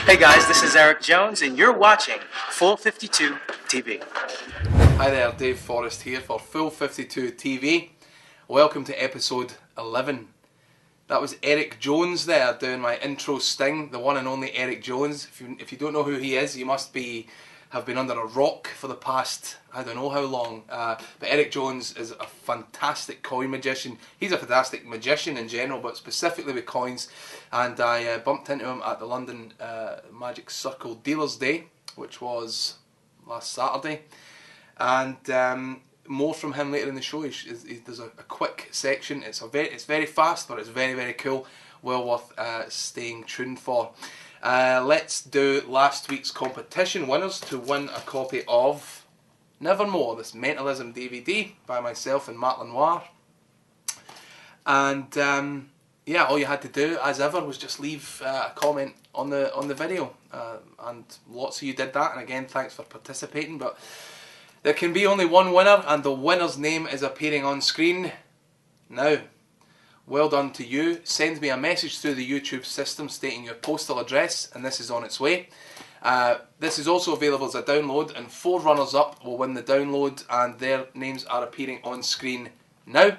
Hey guys, this is Eric Jones and you're watching F52TV. Hi there, Dave Forrest here for F52TV. Welcome to episode 11. That was Eric Jones there doing my intro sting, the one and only Eric Jones. If you don't know who he is, you must have been under a rock for the past, I don't know how long. But Eric Jones is a fantastic coin magician. He's a fantastic magician in general, but specifically with coins. And I bumped into him at the London Magic Circle Dealers Day, which was last Saturday. And more from him later in the show. He does a quick section. It's very fast, but it's very, very cool. Well worth staying tuned for. Let's do last week's competition winners to win a copy of Nevermore, this Mentalism DVD by myself and Matt Lenoir. And yeah, all you had to do, as ever, was just leave a comment on the video, and lots of you did that. And again, thanks for participating. But there can be only one winner, and the winner's name is appearing on screen now. Well done to you. Send me a message through the YouTube system stating your postal address, and this is on its way. This is also available as a download, and 4 runners-up will win the download, and their names are appearing on screen now.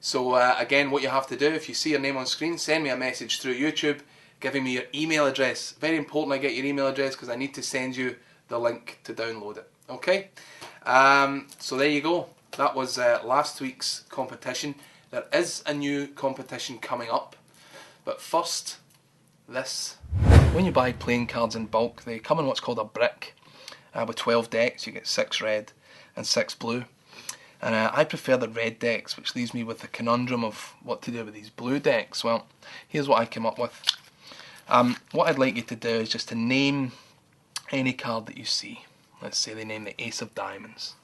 So again, what you have to do, if you see your name on screen, send me a message through YouTube giving me your email address. Very important I get your email address because I need to send you the link to download it. Okay? So there you go. That was last week's competition. There is a new competition coming up, but first, this. When you buy playing cards in bulk, they come in what's called a brick with 12 decks. You get 6 red and 6 blue. And I prefer the red decks, which leaves me with the conundrum of what to do with these blue decks. Well, here's what I came up with. What I'd like you to do is just to name any card that you see. Let's say they name the Ace of Diamonds.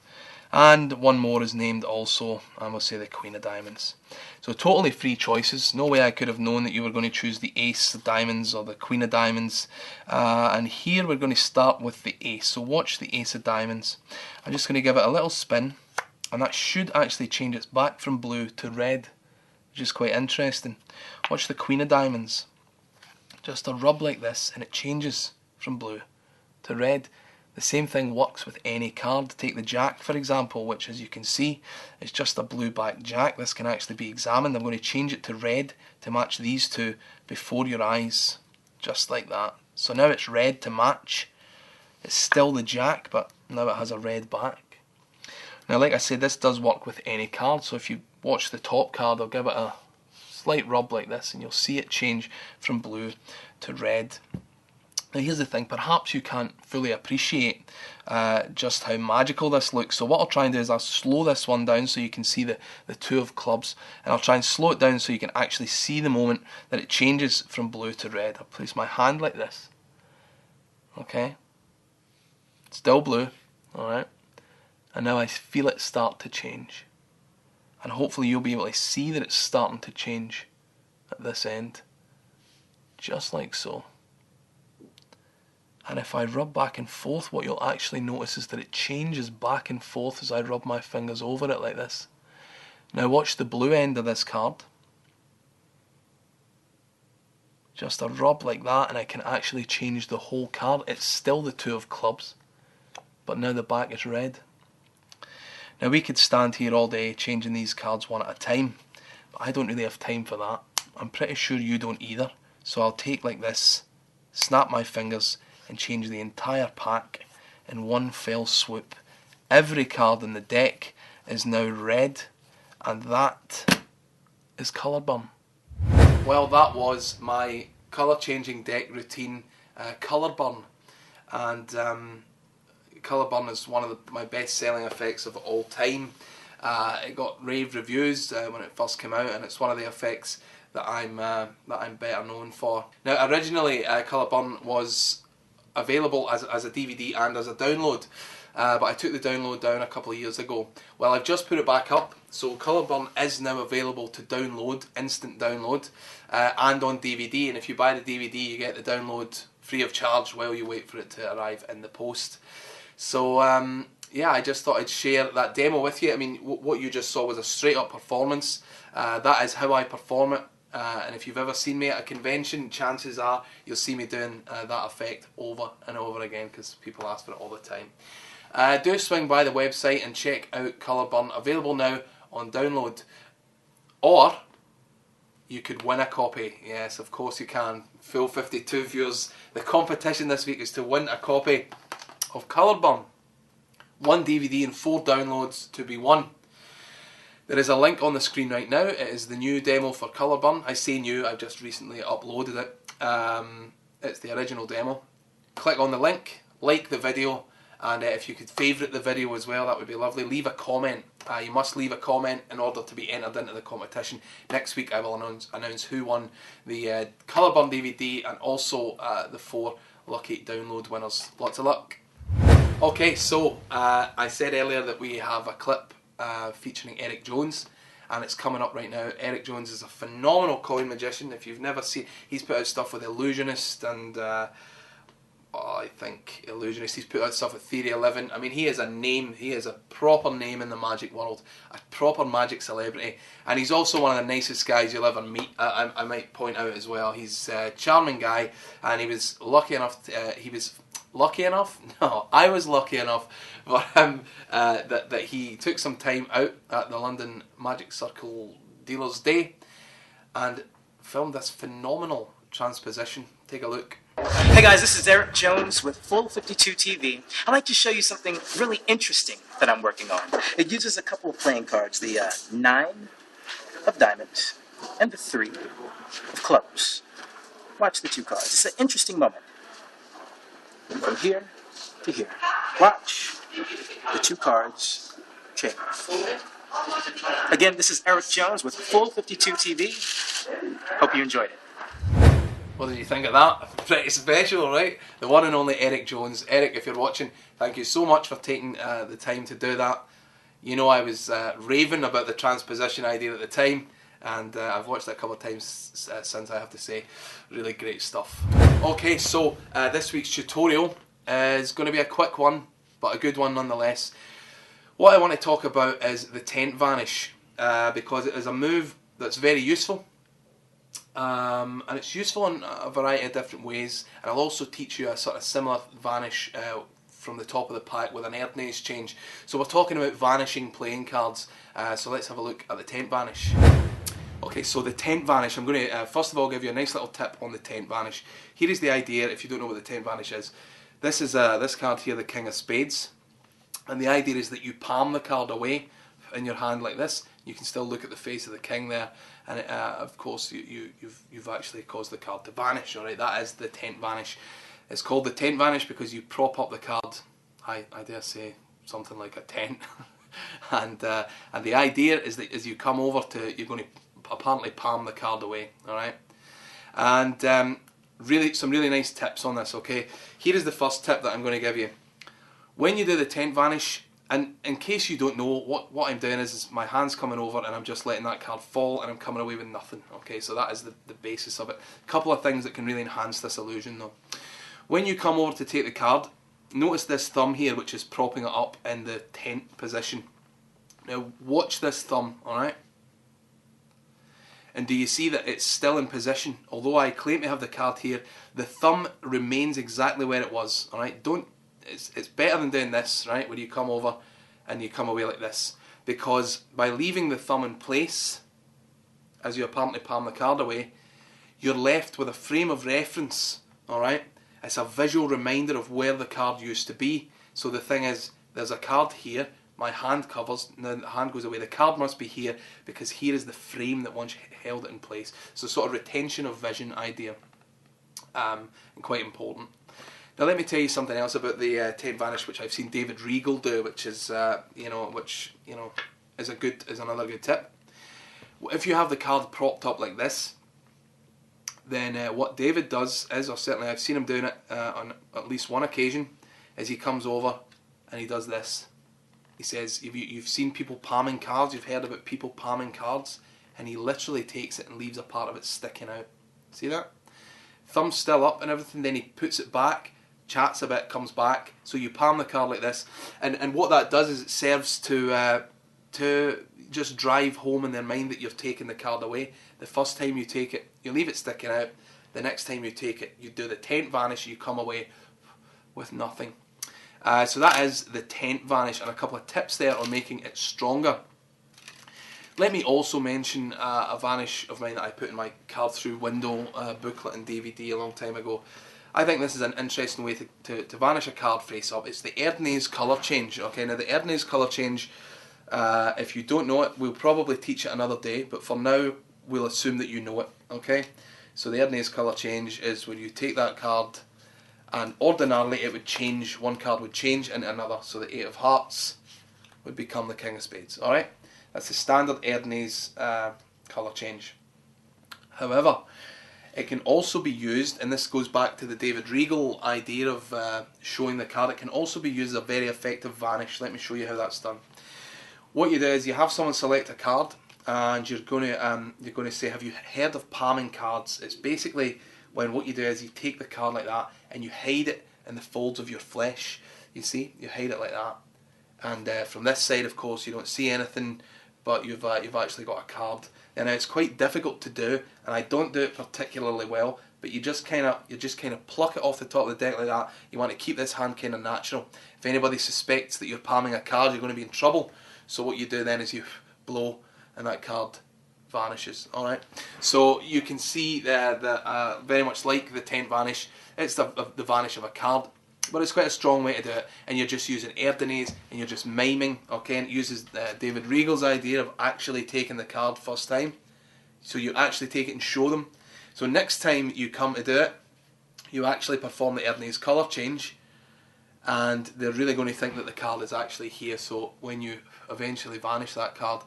And one more is named also, and we'll say the Queen of Diamonds. So totally free choices. No way I could have known that you were going to choose the Ace of Diamonds or the Queen of Diamonds. And here we're going to start with the Ace. So watch the Ace of Diamonds. I'm just going to give it a little spin, and that should actually change it back from blue to red, which is quite interesting. Watch the Queen of Diamonds. Just a rub like this, and it changes from blue to red. The same thing works with any card. Take the Jack, for example, which, as you can see, is just a blue-backed Jack. This can actually be examined. I'm going to change it to red to match these two before your eyes, just like that. So now it's red to match. It's still the Jack, but now it has a red back. Now, like I said, this does work with any card. So if you watch the top card, I'll give it a slight rub like this, and you'll see it change from blue to red. Now here's the thing, perhaps you can't fully appreciate just how magical this looks. So what I'll try and do is I'll slow this one down so you can see the 2 of clubs. And I'll try and slow it down so you can actually see the moment that it changes from blue to red. I'll place my hand like this. Okay. Still blue. Alright. And now I feel it start to change. And hopefully you'll be able to see that it's starting to change at this end. Just like so. And if I rub back and forth, what you'll actually notice is that it changes back and forth as I rub my fingers over it like this. Now watch the blue end of this card. Just a rub like that, and I can actually change the whole card. It's still the 2 of clubs, but now the back is red. Now we could stand here all day changing these cards one at a time, but I don't really have time for that. I'm pretty sure you don't either. So I'll take like this, snap my fingers, and change the entire pack in one fell swoop. Every card in the deck is now red, and that is colour burn. Well, that was my colour changing deck routine, colour burn. And colour burn is one of my best selling effects of all time. It got rave reviews when it first came out, and it's one of the effects that I'm better known for. Now originally colour burn was available as a DVD and as a download, but I took the download down a couple of years ago. Well, I've just put it back up, so colour burn is now available to download, instant download, and on DVD. And if you buy the DVD, you get the download free of charge while you wait for it to arrive in the post. So yeah, I just thought I'd share that demo with you. I mean, what you just saw was a straight up performance. That is how I perform it and if you've ever seen me at a convention, chances are you'll see me doing that effect over and over again because people ask for it all the time. Do swing by the website and check out Colour Burn, available now on download. Or you could win a copy. Yes, of course you can. Full 52 viewers. The competition this week is to win a copy of Colour Burn. 1 DVD and 4 downloads to be won. There is a link on the screen right now. It is the new demo for Colour Burn. I say new, I've just recently uploaded it. It's the original demo. Click on the link, like the video, and if you could favourite the video as well, that would be lovely. Leave a comment. You must leave a comment in order to be entered into the competition. Next week I will announce who won the Colour Burn DVD and also the 4 lucky download winners. Lots of luck. Okay, so I said earlier that we have a clip featuring Eric Jones, and it's coming up right now. Eric Jones is a phenomenal coin magician. If you've never seen, he's put out stuff with Illusionist and I think Illusionist. He's put out stuff with Ep.11. I mean, he is a name. He is a proper name in the magic world, a proper magic celebrity, and he's also one of the nicest guys you'll ever meet. I might point out as well. He's a charming guy, and he was lucky enough. No, I was lucky enough for him that he took some time out at the London Magic Circle Dealers Day and filmed this phenomenal transposition. Take a look. Hey guys, this is Eric Jones with Full 52 TV. I'd like to show you something really interesting that I'm working on. It uses a couple of playing cards, the 9 of diamonds and the 3 of clubs. Watch the 2 cards. It's an interesting moment. From here to here. Watch the 2 cards change. Again, this is Eric Jones with Full 52 TV. Hope you enjoyed it. What did you think of that? Pretty special, right? The one and only Eric Jones. Eric, if you're watching, thank you so much for taking the time to do that. You know, I was raving about the transposition idea at the time, and I've watched it a couple of times since, I have to say. Really great stuff. Okay, so this week's tutorial is going to be a quick one, but a good one nonetheless. What I want to talk about is the tent vanish, because it is a move that's very useful. And it's useful in a variety of different ways, and I'll also teach you a sort of similar vanish from the top of the pack with an Erdnase change. So we're talking about vanishing playing cards, so let's have a look at the tent vanish. Okay, so the tent vanish, I'm going to first of all give you a nice little tip on the tent vanish. Here is the idea, if you don't know what the tent vanish is. This is this card here, the King of Spades, and the idea is that you palm the card away in your hand like this. You can still look at the face of the king there, and it, of course you've actually caused the card to vanish. All right, that is the tent vanish. It's called the tent vanish because you prop up the card. I dare say something like a tent, and the idea is that as you come over to, you're going to apparently palm the card away. All right, and really some really nice tips on this. Okay, here is the first tip that I'm going to give you. When you do the tent vanish, and in case you don't know, what I'm doing is my hand's coming over and I'm just letting that card fall and I'm coming away with nothing. Okay, so that is the basis of it. A couple of things that can really enhance this illusion though. When you come over to take the card, notice this thumb here which is propping it up in the tent position. Now watch this thumb, alright? And do you see that it's still in position? Although I claim to have the card here, the thumb remains exactly where it was, alright? It's better than doing this, right, where you come over and you come away like this, because by leaving the thumb in place as you apparently palm the card away, you're left with a frame of reference. Alright, it's a visual reminder of where the card used to be. So the thing is, there's a card here, my hand covers, now the hand goes away, the card must be here because here is the frame that once held it in place. So sort of retention of vision idea, and quite important. Now let me tell you something else about the tent vanish, which I've seen David Regal do, which is is another good tip. If you have the card propped up like this, then what David does is, or certainly I've seen him doing it on at least one occasion, is he comes over and he does this. He says, you've seen people palming cards, you've heard about people palming cards, and he literally takes it and leaves a part of it sticking out. See that? Thumb's still up and everything, then he puts it back, chats a bit, comes back, so you palm the card like this, and what that does is it serves to to just drive home in their mind that you've taken the card away. The first time you take it, you leave it sticking out. The next time you take it, you do the tent vanish, you come away with nothing. So that is the tent vanish, and a couple of tips there on making it stronger. Let me also mention a vanish of mine that I put in my card through window booklet and DVD a long time ago. I think this is an interesting way to vanish a card face up. It's the Erdnase colour change. Okay, now the Erdnase colour change, if you don't know it, we'll probably teach it another day, but for now we'll assume that you know it. Okay, so the Erdnase colour change is when you take that card and ordinarily it would change, one card would change into another, so the 8 of hearts would become the King of Spades. Alright, that's the standard Erdnase colour change. However, it can also be used, and this goes back to the David Regal idea of showing the card, it can also be used as a very effective vanish. Let me show you how that's done. What you do is you have someone select a card, and you're going to say, have you heard of palming cards? It's basically when what you do is you take the card like that and you hide it in the folds of your flesh. You see, you hide it like that, and from this side, of course, you don't see anything, but you've actually got a card. And it's quite difficult to do, and I don't do it particularly well. But you just kind of pluck it off the top of the deck like that. You want to keep this hand kind of natural. If anybody suspects that you're palming a card, you're going to be in trouble. So what you do then is you blow, and that card vanishes. Alright, so you can see that very much like the tent vanish, it's the vanish of a card, but it's quite a strong way to do it, and you're just using Erdnase and you're just miming. Okay, and it uses David Regal's idea of actually taking the card first time, so you actually take it and show them. So next time you come to do it, you actually perform the Erdnase colour change, and they're really going to think that the card is actually here. So when you eventually vanish that card,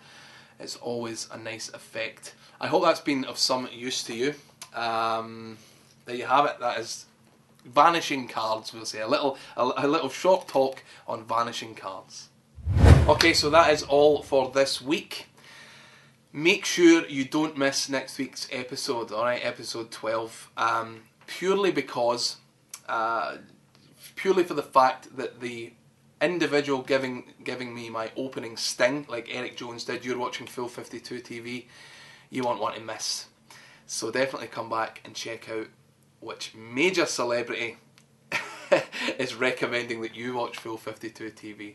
it's always a nice effect. I hope that's been of some use to you. There you have it. That is vanishing cards. We'll say a little short talk on vanishing cards. Okay, so that is all for this week. Make sure you don't miss next week's episode. All right, episode 12. Purely because, purely for the fact that the individual giving me my opening sting, like Eric Jones did, you're watching Full 52 TV, you won't want to miss. So definitely come back and check out which major celebrity is recommending that you watch Full 52 TV.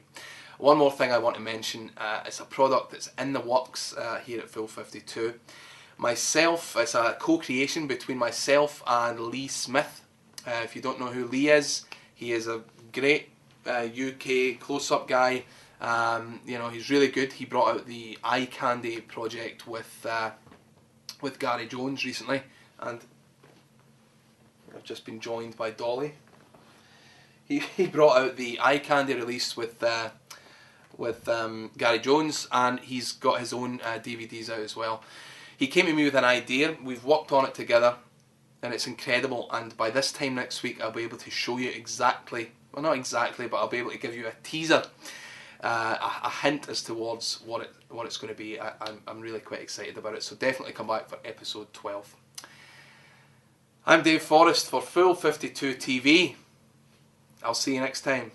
One more thing I want to mention, it's a product that's in the works here at Full 52. It's a co-creation between myself and Lee Smith. If you don't know who Lee is, he is a great UK close-up guy. You know, he's really good. He brought out the Eye Candy project with Gary Jones recently, and I've just been joined by Dolly. He brought out the Eye Candy release with Gary Jones, and he's got his own DVDs out as well. He came to me with an idea. We've worked on it together, and it's incredible. And by this time next week, I'll be able to show you exactly. Well, not exactly, but I'll be able to give you a teaser, a hint as towards what it's going to be. I'm really quite excited about it, so definitely come back for episode 12. I'm Dave Forrest for Full 52 TV. I'll see you next time.